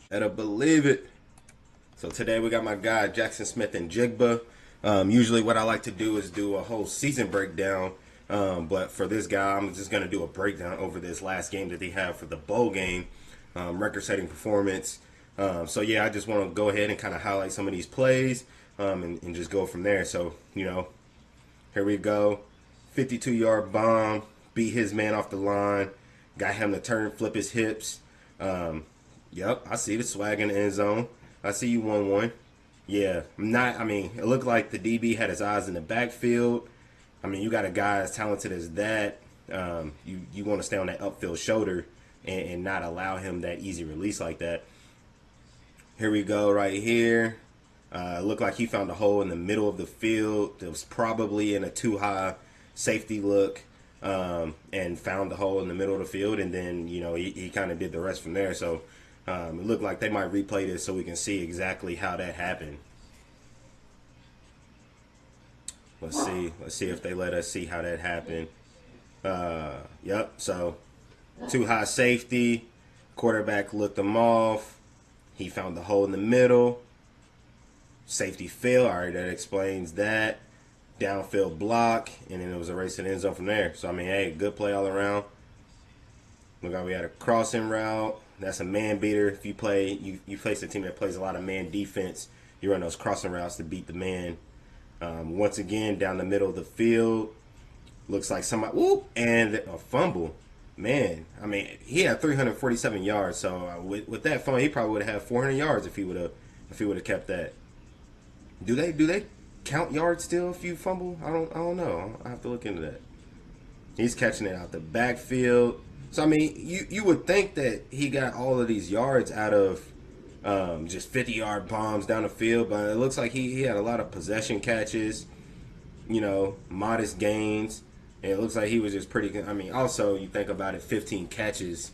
Better believe it. So today we got my guy Jaxon Smith Njigba. Usually what I like to do is do a whole season breakdown. But for this guy, I'm just going to do a breakdown over this last game that they have for the bowl game. Record-setting performance. So yeah, I just want to go ahead and kind of highlight some of these plays and just go from there. So, here we go. 52-yard bomb. Beat his man off the line. Got him to turn, flip his hips. Yep, I see the swag in the end zone. I see you 1-1. Yeah, it looked like the DB had his eyes in the backfield. I mean, you got a guy as talented as that. You want to stay on that upfield shoulder and not allow him that easy release like that. Here we go, right here. Looked like he found a hole in the middle of the field. It was probably in a too high safety look, and found the hole in the middle of the field, and then he kind of did the rest from there. So it looked like they might replay this so we can see exactly how that happened. Let's see. Let's see if they let us see how that happened. Yep. So too high safety. Quarterback looked him off. He found the hole in the middle. Safety fail. All right, that explains that. Downfield block, and then it was a race to the end zone from there. So, I mean, hey, good play all around. Look how we had a crossing route. That's a man beater. If you play, you face a team that plays a lot of man defense, you run those crossing routes to beat the man. Once again, down the middle of the field. Looks like somebody, whoop, and a fumble. Man, I mean, he had 347 yards. So with that fumble, he probably would have had 400 yards if he would have kept that. Do they count yards still if you fumble? I don't know. I have to look into that. He's catching it out the backfield. So I mean, you would think that he got all of these yards out of just 50-yard bombs down the field, but it looks like he had a lot of possession catches, modest gains, and it looks like he was just pretty good. I mean, also you think about it, 15 catches.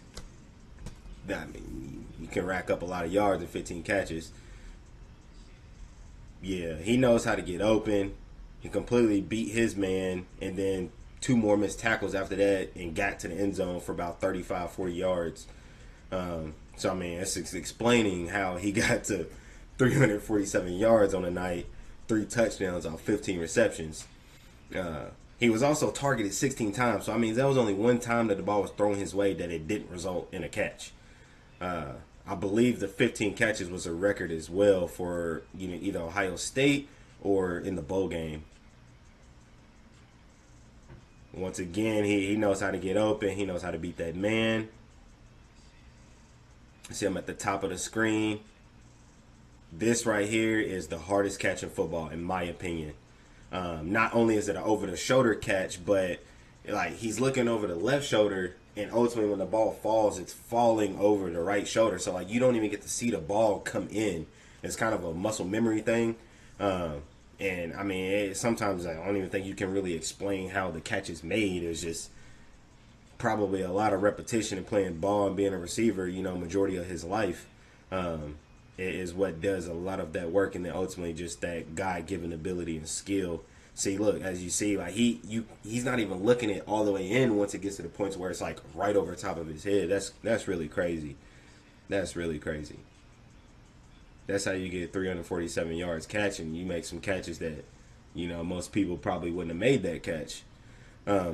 I mean, you can rack up a lot of yards in 15 catches. Yeah, he knows how to get open. He completely beat his man, and then two more missed tackles after that and got to the end zone for about 35, 40 yards. So, I mean, it's explaining how he got to 347 yards on the night, 3 touchdowns on 15 receptions. He was also targeted 16 times. So, I mean, that was only one time that the ball was thrown his way that it didn't result in a catch. I believe the 15 catches was a record as well for either Ohio State or in the bowl game. Once again, he knows how to get open. He knows how to beat that man. See him at the top of the screen. This right here is the hardest catch in football, in my opinion. Not only is it an over-the-shoulder catch, but like he's looking over the left shoulder, and ultimately when the ball falls, it's falling over the right shoulder. So like you don't even get to see the ball come in. It's kind of a muscle memory thing. And I mean, sometimes I don't even think you can really explain how the catch is made. It's just probably a lot of repetition and playing ball and being a receiver, majority of his life, is what does a lot of that work, and then ultimately just that God-given ability and skill. See, look, as you see, like he's not even looking it all the way in once it gets to the points where it's like right over top of his head. That's really crazy. That's really crazy. That's how you get 347 yards catching. You make some catches that, most people probably wouldn't have made that catch.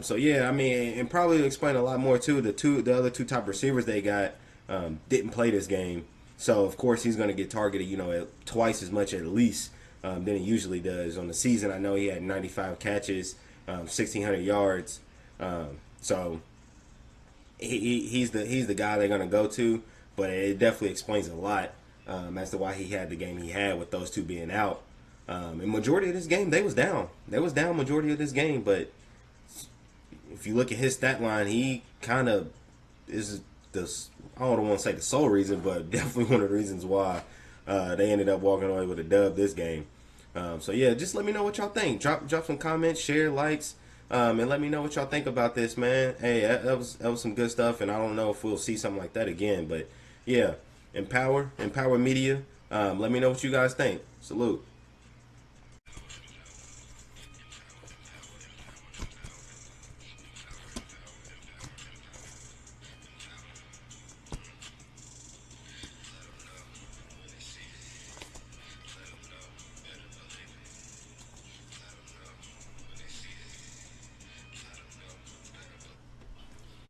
So yeah, I mean, and probably explain a lot more too. The other two top receivers they got didn't play this game, so of course he's going to get targeted, twice as much at least than he usually does on the season. I know he had 95 catches, 1,600 yards. So he's the guy they're going to go to, but it definitely explains a lot as to why he had the game he had with those two being out. And majority of this game, they was down. They was down majority of this game, but if you look at his stat line, he kind of is I don't want to say the sole reason, but definitely one of the reasons why they ended up walking away with a dub this game. So yeah, just let me know what y'all think. Drop some comments, share, likes, and let me know what y'all think about this, man. Hey, that was some good stuff, and I don't know if we'll see something like that again, but yeah, empower media. Let me know what you guys think. Salute.